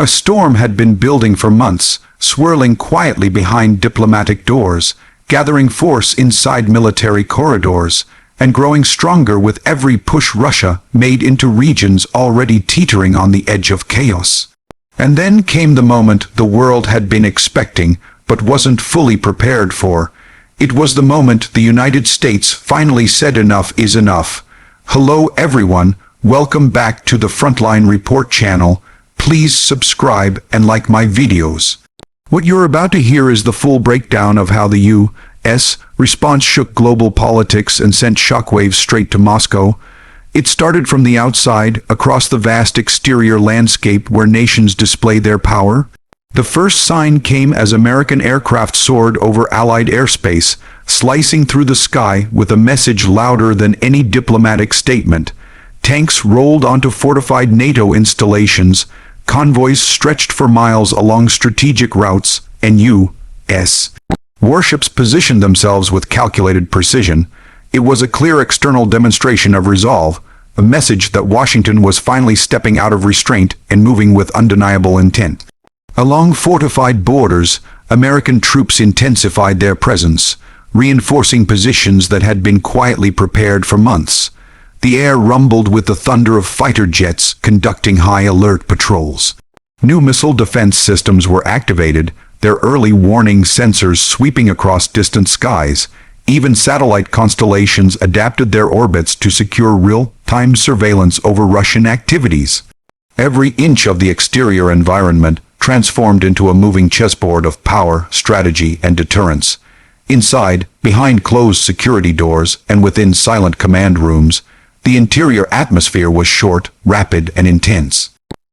A storm had been building for months, swirling quietly behind diplomatic doors, gathering force inside military corridors, and growing stronger with every push Russia made into regions already teetering on the edge of chaos. And then came the moment the world had been expecting, but wasn't fully prepared for. It was the moment the United States finally said enough is enough. Hello everyone, welcome back to the Frontline Report channel. Please subscribe and like my videos. What you're about to hear is the full breakdown of how the U.S. response shook global politics and sent shockwaves straight to Moscow. It started from the outside, across the vast exterior landscape where nations display their power. The first sign came as American aircraft soared over Allied airspace, slicing through the sky with a message louder than any diplomatic statement. Tanks rolled onto fortified NATO installations, convoys stretched for miles along strategic routes, and U.S. warships positioned themselves with calculated precision. It was a clear external demonstration of resolve, a message that Washington was finally stepping out of restraint and moving with undeniable intent. Along fortified borders, American troops intensified their presence, reinforcing positions that had been quietly prepared for months. The air rumbled with the thunder of fighter jets conducting high-alert patrols. New missile defense systems were activated, their early warning sensors sweeping across distant skies. Even satellite constellations adapted their orbits to secure real-time surveillance over Russian activities. Every inch of the exterior environment transformed into a moving chessboard of power, strategy, and deterrence. Inside, behind closed security doors, and within silent command rooms, the interior atmosphere was short, rapid, and intense.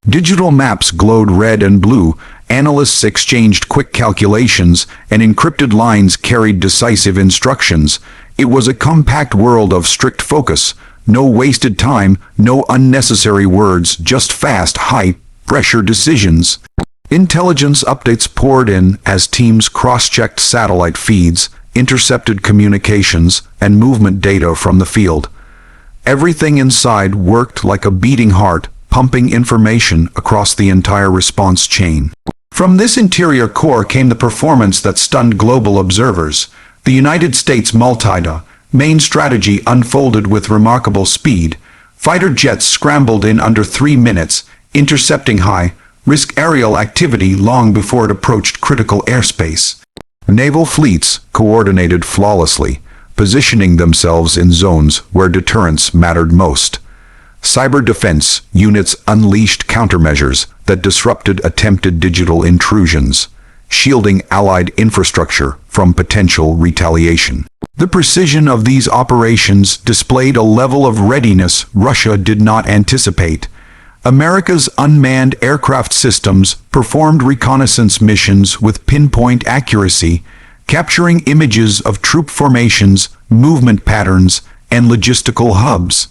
Digital maps glowed red and blue, analysts exchanged quick calculations, and encrypted lines carried decisive instructions. It was a compact world of strict focus. No wasted time, no unnecessary words, just fast, high-pressure decisions. Intelligence updates poured in as teams cross-checked satellite feeds, intercepted communications, and movement data from the field. Everything inside worked like a beating heart, pumping information across the entire response chain. From this interior core came the performance that stunned global observers. The United States multi-domain strategy unfolded with remarkable speed. Fighter jets scrambled in under 3 minutes, intercepting high-risk aerial activity long before it approached critical airspace. Naval fleets coordinated flawlessly, positioning themselves in zones where deterrence mattered most. Cyber defense units unleashed countermeasures that disrupted attempted digital intrusions, shielding Allied infrastructure from potential retaliation. The precision of these operations displayed a level of readiness Russia did not anticipate. America's unmanned aircraft systems performed reconnaissance missions with pinpoint accuracy, capturing images of troop formations, movement patterns, and logistical hubs.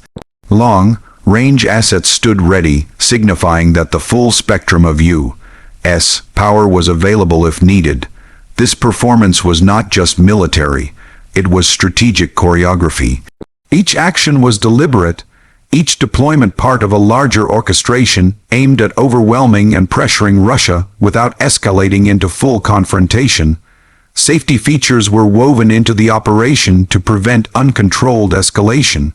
Long-range assets stood ready, signifying that the full spectrum of U.S. power was available if needed. This performance was not just military, it was strategic choreography. Each action was deliberate, each deployment part of a larger orchestration aimed at overwhelming and pressuring Russia without escalating into full confrontation. Safety features were woven into the operation to prevent uncontrolled escalation.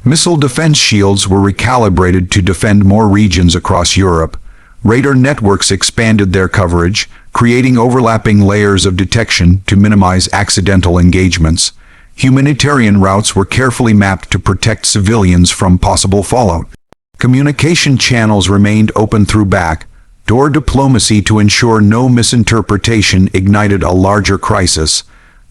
Missile defense shields were recalibrated to defend more regions across Europe. Radar networks expanded their coverage, creating overlapping layers of detection to minimize accidental engagements. Humanitarian routes were carefully mapped to protect civilians from possible fallout. Communication channels remained open through back-door diplomacy to ensure no misinterpretation ignited a larger crisis.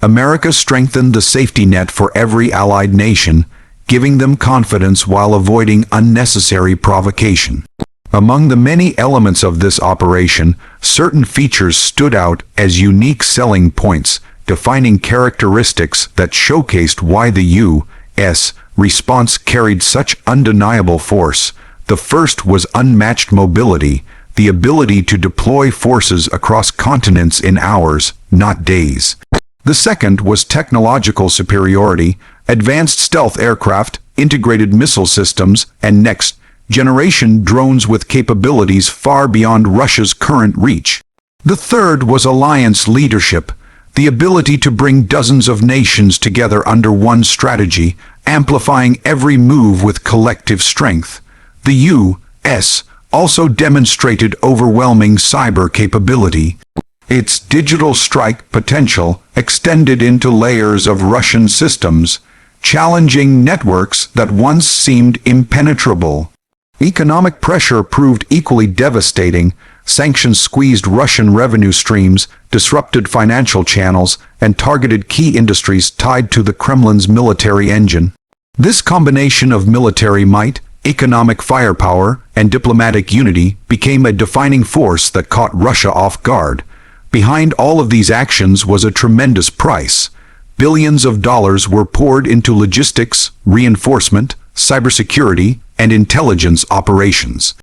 America strengthened the safety net for every allied nation, giving them confidence while avoiding unnecessary provocation. Among the many elements of this operation, certain features stood out as unique selling points, defining characteristics that showcased why the U.S. response carried such undeniable force. The first was unmatched mobility, the ability to deploy forces across continents in hours, not days. The second was technological superiority, advanced stealth aircraft, integrated missile systems, and next generation drones with capabilities far beyond Russia's current reach. The third was alliance leadership, the ability to bring dozens of nations together under one strategy, amplifying every move with collective strength. The U.S. also demonstrated overwhelming cyber capability. Its digital strike potential extended into layers of Russian systems, challenging networks that once seemed impenetrable. Economic pressure proved equally devastating. Sanctions squeezed Russian revenue streams, disrupted financial channels, and targeted key industries tied to the Kremlin's military engine. This combination of military might, economic firepower, and diplomatic unity became a defining force that caught Russia off guard. Behind all of these actions was a tremendous price. Billions of dollars were poured into logistics, reinforcement, cybersecurity, and intelligence operations.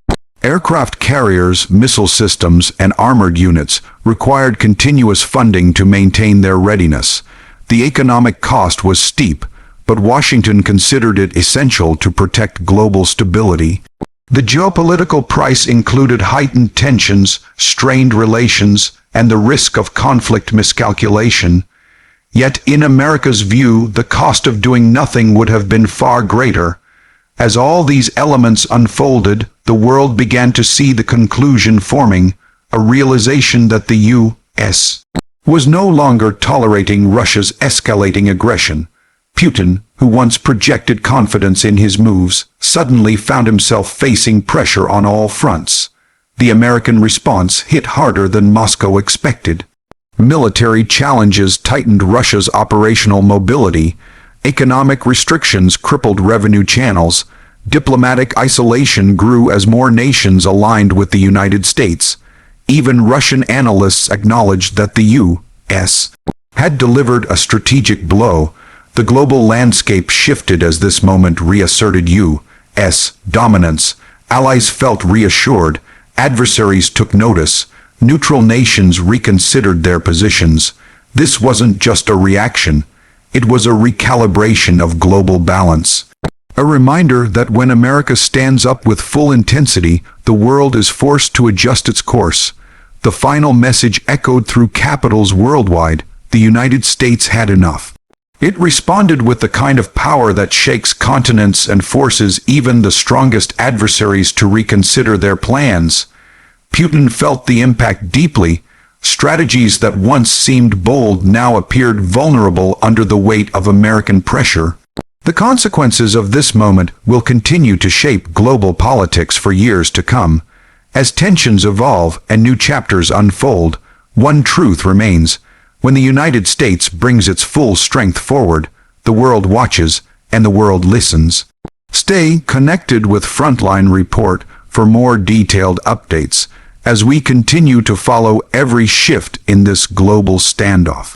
Aircraft carriers, missile systems, and armored units required continuous funding to maintain their readiness. The economic cost was steep, but Washington considered it essential to protect global stability. The geopolitical price included heightened tensions, strained relations, and the risk of conflict miscalculation. Yet in America's view, the cost of doing nothing would have been far greater. As all these elements unfolded, the world began to see the conclusion forming, a realization that the U.S. was no longer tolerating Russia's escalating aggression. Putin, who once projected confidence in his moves, suddenly found himself facing pressure on all fronts. The American response hit harder than Moscow expected. Military challenges tightened Russia's operational mobility. Economic restrictions crippled revenue channels. Diplomatic isolation grew as more nations aligned with the United States. Even Russian analysts acknowledged that the U.S. had delivered a strategic blow. The global landscape shifted as this moment reasserted U.S. dominance. Allies felt reassured. Adversaries took notice. Neutral nations reconsidered their positions. This wasn't just a reaction. It was a recalibration of global balance. A reminder that when America stands up with full intensity, the world is forced to adjust its course. The final message echoed through capitals worldwide. The United States had enough. It responded with the kind of power that shakes continents and forces even the strongest adversaries to reconsider their plans. Putin felt the impact deeply. Strategies that once seemed bold now appeared vulnerable under the weight of American pressure. The consequences of this moment will continue to shape global politics for years to come. As tensions evolve and new chapters unfold, one truth remains. When the United States brings its full strength forward, the world watches and the world listens. Stay connected with Frontline Report for more detailed updates as we continue to follow every shift in this global standoff.